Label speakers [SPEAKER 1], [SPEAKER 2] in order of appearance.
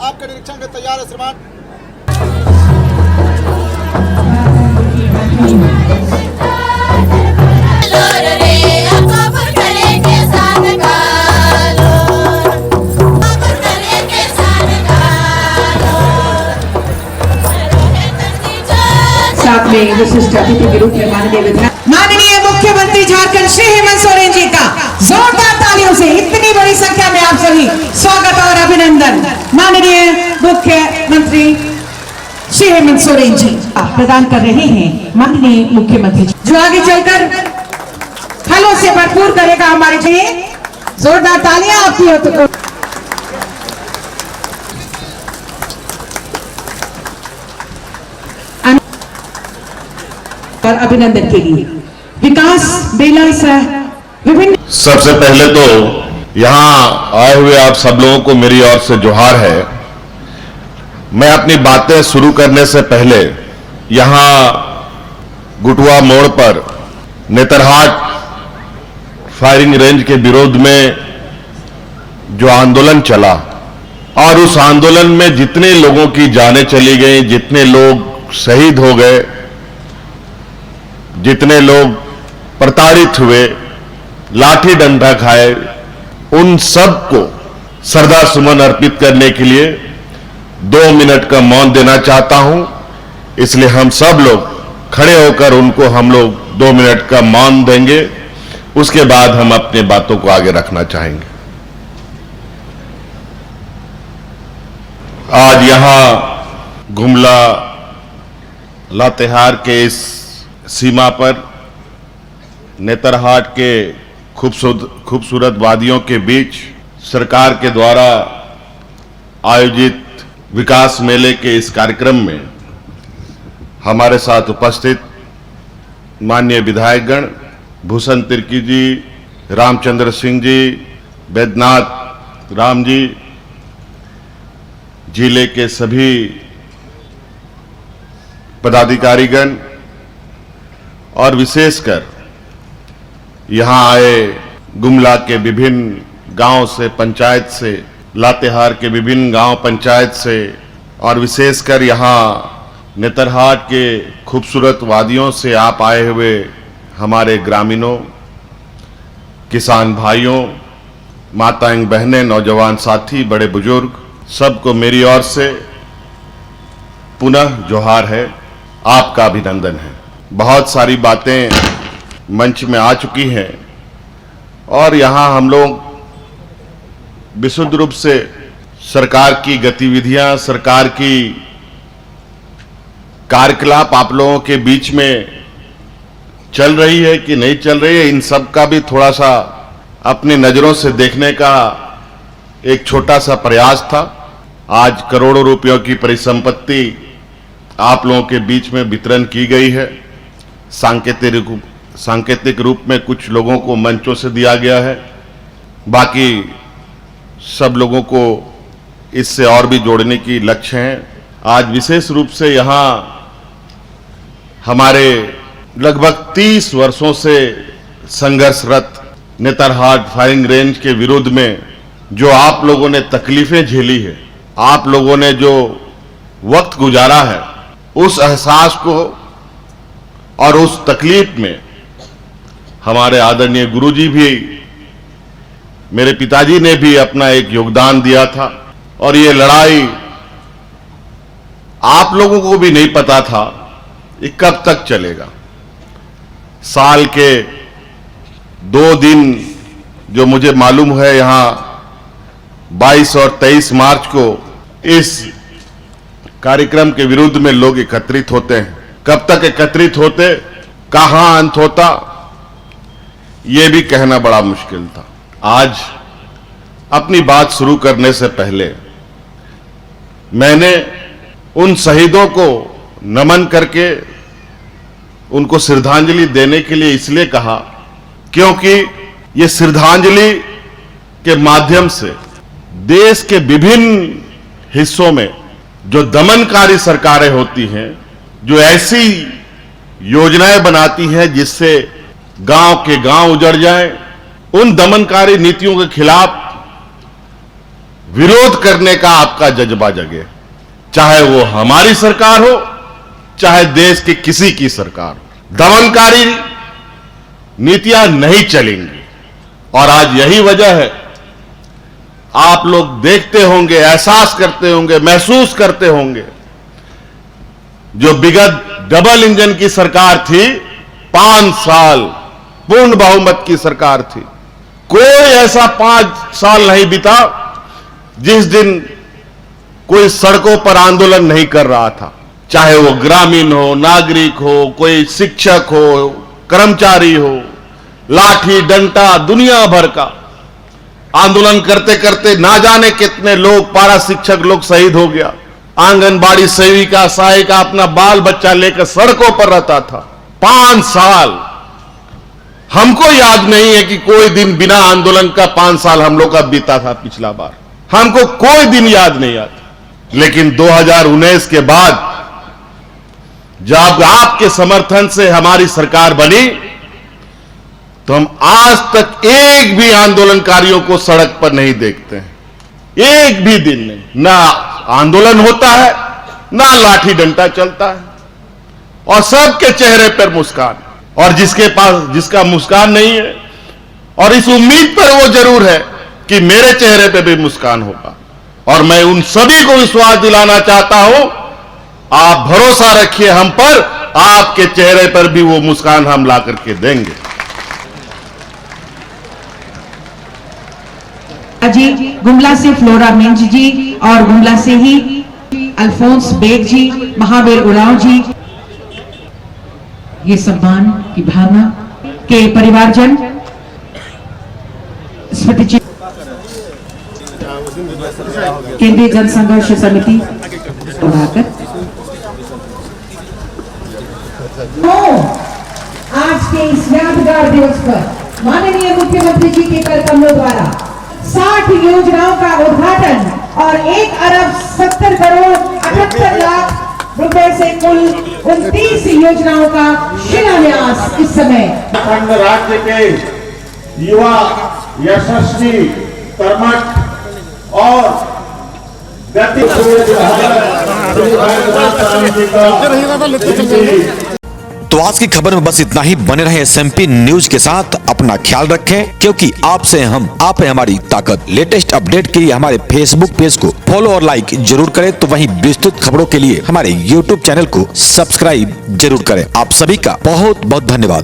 [SPEAKER 1] आपके निरीक्षण के तैयार है श्रीमान।
[SPEAKER 2] साथ में विशिष्ट अतिथि के रूप में माननीय मुख्यमंत्री झारखंड श्री हेमंत सोरेन जी का जोरदार तालियों से इतनी बड़ी संख्या में आप सभी स्वागत और अभिनंदन। माननीय मुख्यमंत्री श्री हेमंत सोरेन जी प्रदान कर रहे हैं माननीय मुख्यमंत्री जो आगे चलकर फलों से भरपूर करेगा हमारे लिए। जोरदार तालियां आपकी हो तो और अभिनंदन के लिए विकास बेला सह विभिन्न।
[SPEAKER 3] सबसे पहले तो यहाँ आए हुए आप सब लोगों को मेरी ओर से जोहार है। मैं अपनी बातें शुरू करने से पहले यहाँ गुटवा मोड़ पर नेतरहाट फायरिंग रेंज के विरोध में जो आंदोलन चला और उस आंदोलन में जितने लोगों की जानें चली गई, जितने लोग शहीद हो गए, जितने लोग प्रताड़ित हुए, लाठी डंडा खाए, उन सब को श्रद्धा सुमन अर्पित करने के लिए 2 मिनट का मौन देना चाहता हूं। इसलिए हम सब लोग खड़े होकर उनको हम लोग 2 मिनट का मौन देंगे। उसके बाद हम अपनी बातों को आगे रखना चाहेंगे। आज यहां गुमला लातेहार के इस सीमा पर नेतरहाट के खूबसूरत वादियों के बीच सरकार के द्वारा आयोजित विकास मेले के इस कार्यक्रम में हमारे साथ उपस्थित माननीय विधायकगण भूषण तिर्की जी, रामचंद्र सिंह जी, बैद्यनाथ राम जी, जिले के सभी पदाधिकारीगण और विशेषकर यहां आए गुमला के विभिन्न गांव से, पंचायत से, लातेहार के विभिन्न गांव पंचायत से और विशेषकर यहां नेतरहाट के खूबसूरत वादियों से आप आए हुए हमारे ग्रामीणों, किसान भाइयों, माताएं बहनें, नौजवान साथी, बड़े बुजुर्ग, सबको मेरी ओर से पुनः जोहार है, आपका अभिनंदन है। बहुत सारी बातें मंच में आ चुकी हैं और यहां हम लोग विशुद्ध रूप से सरकार की गतिविधियां, सरकार की कार्यकलाप आप लोगों के बीच में चल रही है कि नहीं चल रही है, इन सब का भी थोड़ा सा अपनी नजरों से देखने का एक छोटा सा प्रयास था। आज करोड़ों रुपयों की परिसंपत्ति आप लोगों के बीच में वितरण की गई है। सांकेतिक रूप में कुछ लोगों को मंचों से दिया गया है, बाकी सब लोगों को इससे और भी जोड़ने की लक्ष्य है। आज विशेष रूप से यहाँ हमारे लगभग 30 वर्षों से संघर्षरत नेतरहाट फायरिंग रेंज के विरुद्ध में जो आप लोगों ने तकलीफें झेली है, आप लोगों ने जो वक्त गुजारा है, उस एहसास को और उस तकलीफ में हमारे आदरणीय गुरुजी भी, मेरे पिताजी ने भी अपना एक योगदान दिया था और ये लड़ाई आप लोगों को भी नहीं पता था ये कब तक चलेगा। साल के 2 दिन जो मुझे मालूम है, यहां 22 और 23 मार्च को इस कार्यक्रम के विरुद्ध में लोग एकत्रित होते हैं। कब तक एकत्रित होते, कहां अंत होता, यह भी कहना बड़ा मुश्किल था। आज अपनी बात शुरू करने से पहले मैंने उन शहीदों को नमन करके उनको श्रद्धांजलि देने के लिए इसलिए कहा क्योंकि ये श्रद्धांजलि के माध्यम से देश के विभिन्न हिस्सों में जो दमनकारी सरकारें होती हैं, जो ऐसी योजनाएं बनाती हैं जिससे गांव के गांव उजड़ जाएं, उन दमनकारी नीतियों के खिलाफ विरोध करने का आपका जज्बा जगे, चाहे वो हमारी सरकार हो, चाहे देश के किसी की सरकार हो। दमनकारी नीतियां नहीं चलेंगी। और आज यही वजह है, आप लोग देखते होंगे, एहसास करते होंगे, महसूस करते होंगे, जो विगत डबल इंजन की सरकार थी, 5 साल पूर्ण बहुमत की सरकार थी, कोई ऐसा 5 साल नहीं बीता जिस दिन कोई सड़कों पर आंदोलन नहीं कर रहा था, चाहे वो ग्रामीण हो, नागरिक हो, कोई शिक्षक हो, कर्मचारी हो, लाठी डंडा दुनिया भर का आंदोलन करते करते ना जाने कितने लोग, पारा शिक्षक लोग शहीद हो गया। आंगनबाड़ी सेविका, सहायिका अपना बाल बच्चा लेकर सड़कों पर रहता था। 5 साल हमको याद नहीं है कि कोई दिन बिना आंदोलन का 5 साल हम लोग का बीता था। पिछला बार हमको कोई दिन याद नहीं आता। लेकिन 2019 के बाद जब आपके समर्थन से हमारी सरकार बनी, तो हम आज तक एक भी आंदोलनकारियों को सड़क पर नहीं देखते हैं, एक भी दिन नहीं। ना आंदोलन होता है, ना लाठी डंडा चलता है, और सबके चेहरे पर मुस्कान। और जिसका मुस्कान नहीं है, और इस उम्मीद पर वो जरूर है कि मेरे चेहरे पे भी मुस्कान होगा। और मैं उन सभी को विश्वास दिलाना चाहता हूं, आप भरोसा रखिए हम पर, आपके चेहरे पर भी वो मुस्कान हम ला करके देंगे।
[SPEAKER 2] जी गुमला से फ्लोरा मिंज जी, और गुमला से ही अल्फोंस बेग जी, महावीर उरांव जी। ये सम्मान की भावना के परिवारजन स्मृति जी, केंद्रीय जन संघर्ष समिति उठाकर आज के इस यादगार दिवस पर माननीय मुख्यमंत्री जी के कर कमलों द्वारा 60 योजनाओं का उद्घाटन और 1 अरब 70 करोड़ 78 लाख रुपए से कुल 29 योजनाओं का शिलान्यास इस समय
[SPEAKER 4] उत्तराखंड राज्य के युवा यशस्वी, कर्मठ और
[SPEAKER 5] तो आज की खबर में बस इतना ही। बने रहे SMP न्यूज के साथ, अपना ख्याल रखें, क्योंकि आपसे हम, आप है हमारी ताकत। लेटेस्ट अपडेट के लिए हमारे फेसबुक पेज को फॉलो और लाइक जरूर करें, तो वहीं विस्तृत खबरों के लिए हमारे YouTube चैनल को सब्सक्राइब जरूर करें। आप सभी का बहुत बहुत धन्यवाद।